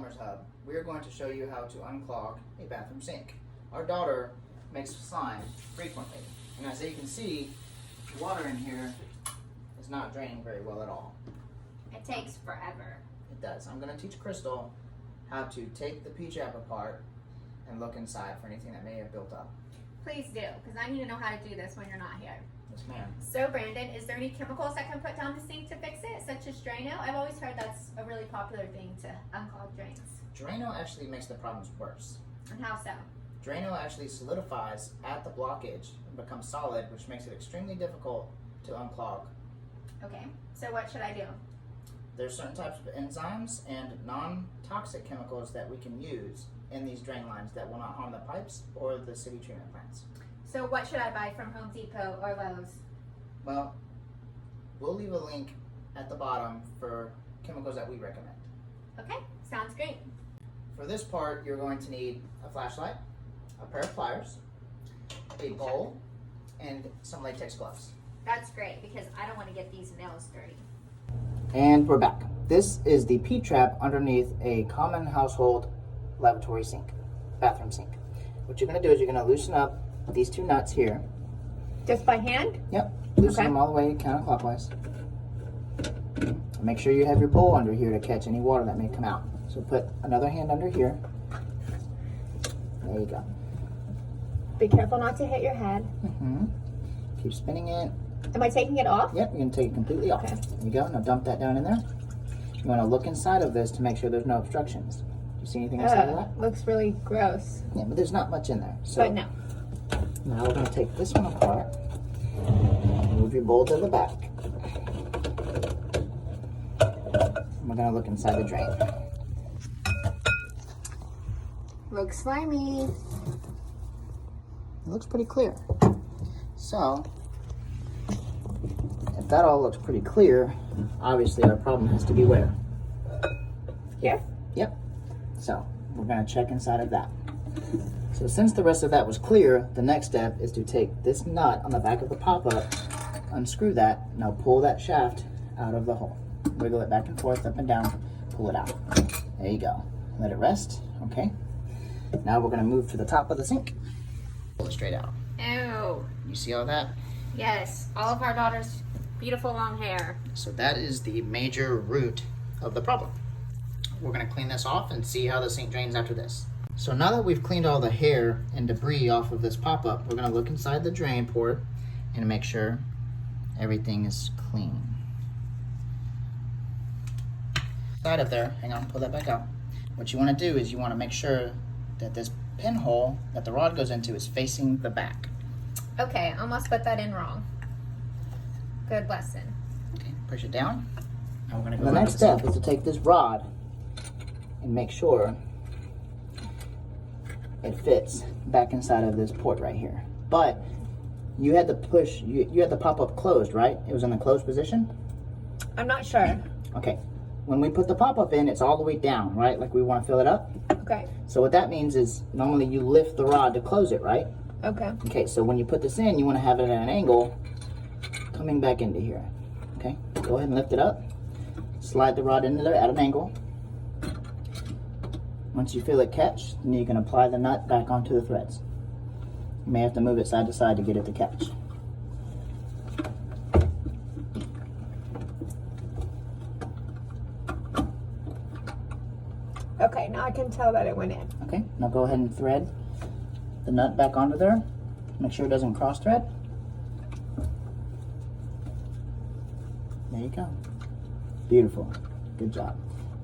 Plumber's Hub, we are going to show you how to unclog a bathroom sink. Our daughter makes slime frequently, and as you can see, the water in here is not draining very well at all. It takes forever. It does. I'm going to teach Crystal how to take the P-trap apart and look inside for anything that may have built up. Please do, because I need to know how to do this when you're not here. Yes, ma'am. So Brandon, is there any chemicals I can put down the sink to fix it, such as Drano? I've always heard that's a really popular thing to unclog drains. Drano actually makes the problems worse. And how so? Drano actually solidifies at the blockage and becomes solid, which makes it extremely difficult to unclog. Okay, so what should I do? There's certain types of enzymes and non-toxic chemicals that we can use in these drain lines that will not harm the pipes or the city treatment plants. So what should I buy from Home Depot or Lowe's? Well, we'll leave a link at the bottom for chemicals that we recommend. Okay, sounds great. For this part, you're going to need a flashlight, a pair of pliers, a bowl, and some latex gloves. That's great, because I don't want to get these nails dirty. And we're back. This is the P-trap underneath a common household lavatory sink, bathroom sink. What you're going to do is you're going to loosen up these two nuts here. Just by hand? Yep. Loosen them all the way counterclockwise. Make sure you have your bowl under here to catch any water that may come out. So put another hand under here. There you go. Be careful not to hit your head. Keep spinning it. Am I taking it off? Yep, you're going to take it completely off. Okay. There you go. Now dump that down in there. You want to look inside of this to make sure there's no obstructions. Do you see anything inside of that? Looks really gross. Yeah, but there's not much in there. So But no. now we're going to take this one apart. Move your bowl to the back. And we're going to look inside the drain. Looks slimy. It looks pretty clear. So, if that all looks pretty clear, obviously our problem has to be where? Here? Yep. So, we're going to check inside of that. So since the rest of that was clear, the next step is to take this nut on the back of the pop-up, unscrew that, now pull that shaft out of the hole. Wiggle it back and forth, up and down, pull it out. There you go. Let it rest, okay? Now we're going to move to the top of the sink. Pull it straight out. Oh. You see all that? Yes, all of our daughter's beautiful long hair. So that is the major root of the problem. We're going to clean this off and see how the sink drains after this. So now that we've cleaned all the hair and debris off of this pop-up, we're going to look inside the drain port and make sure everything is clean. Side up there, hang on, pull that back out. What you want to do is you want to make sure that this pinhole that the rod goes into is facing the back. Okay, almost put that in wrong. Good lesson. Okay, push it down. Now we're going to go. The next step is to take this rod and make sure it fits back inside of this port right here. But you had to push, you had the pop-up closed, right? It was in the closed position? I'm not sure. Okay. When we put the pop-up in, it's all the way down, right? Like we want to fill it up. Okay. So what that means is normally you lift the rod to close it, right? Okay. Okay, so when you put this in, you want to have it at an angle coming back into here. Okay, go ahead and lift it up. Slide the rod into there at an angle. Once you feel it catch, then you can apply the nut back onto the threads. You may have to move it side to side to get it to catch. Okay, now I can tell that it went in. Okay, now go ahead and thread the nut back onto there. Make sure it doesn't cross thread. There you go. Beautiful. Good job.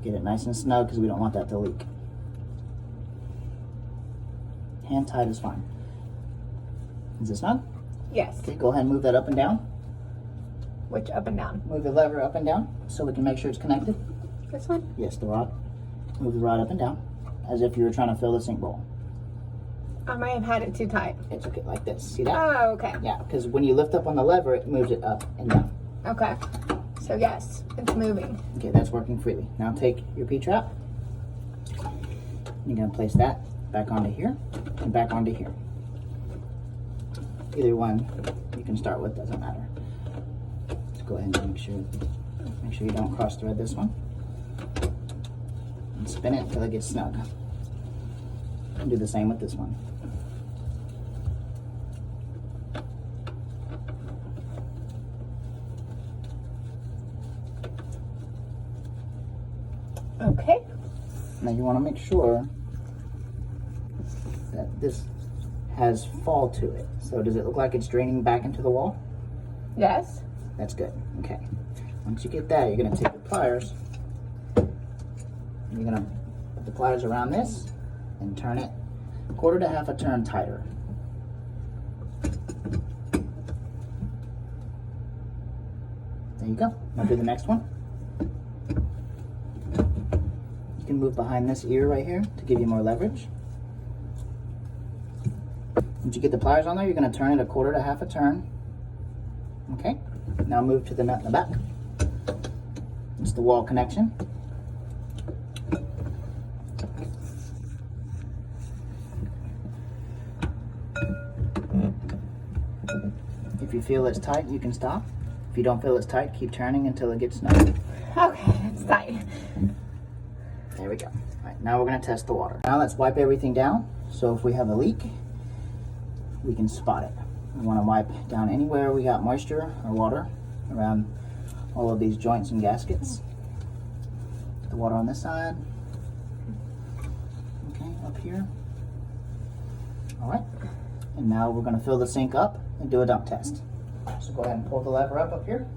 Get it nice and snug because we don't want that to leak. Hand tight is fine. Is it snug? Yes. Okay, go ahead and move that up and down. Which up and down? Move the lever up and down so we can make sure it's connected. This one? Yes, the rod. Move the rod up and down as if you were trying to fill the sink bowl. I might have had it too tight. It's okay, like this. See that? Oh, okay. Yeah, because when you lift up on the lever, it moves it up and down. Okay. So yes, it's moving. Okay, that's working freely. Now take your P-trap. You're going to place that back onto here and back onto here. Either one you can start with, doesn't matter. Let's go ahead and make sure you don't cross thread this one. and spin it until it gets snug. And do the same with this one. Okay. Now you want to make sure that this has fall to it. So does it look like it's draining back into the wall? Yes. That's good. Okay. Once you get that, you're going to take your pliers. You're going to put the pliers around this and turn it a quarter to half a turn tighter. There you go. Now do the next one. You can move behind this ear right here to give you more leverage. Once you get the pliers on there, you're going to turn it a quarter to half a turn. Okay. Now move to the nut in the back. It's the wall connection. If you feel it's tight, you can stop. If you don't feel it's tight, keep turning until it gets snug. Okay, it's tight. There we go. All right, now we're going to test the water. Now let's wipe everything down. So if we have a leak, we can spot it. We want to wipe down anywhere we got moisture or water around all of these joints and gaskets. The water on this side. Okay, up here. All right. And now we're going to fill the sink up and do a dump test. So go ahead and pull the lever up here.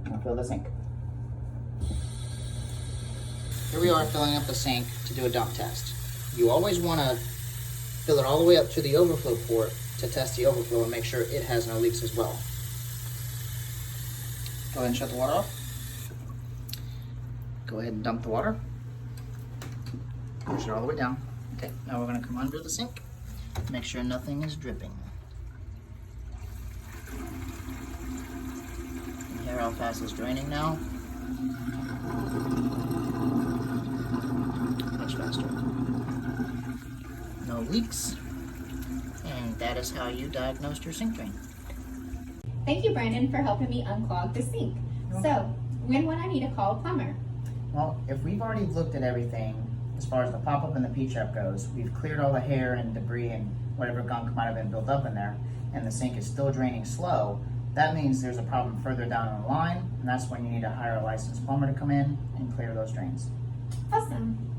Now fill the sink. Here we are filling up the sink to do a dump test. You always want to fill it all the way up to the overflow port to test the overflow and make sure it has no leaks as well. Go ahead and shut the water off. Go ahead and dump the water. Push it all the way down. Okay, now we're going to come under the sink. Make sure nothing is dripping. You can hear how fast it's draining now. Much faster. No leaks. And that is how you diagnosed your sink drain. Thank you, Brandon, for helping me unclog the sink. So, when would I need to call a plumber? Well, if we've already looked at everything, as far as the pop-up and the P-trap goes, we've cleared all the hair and debris and whatever gunk might have been built up in there, and the sink is still draining slow, that means there's a problem further down in the line, and that's when you need to hire a licensed plumber to come in and clear those drains. Awesome.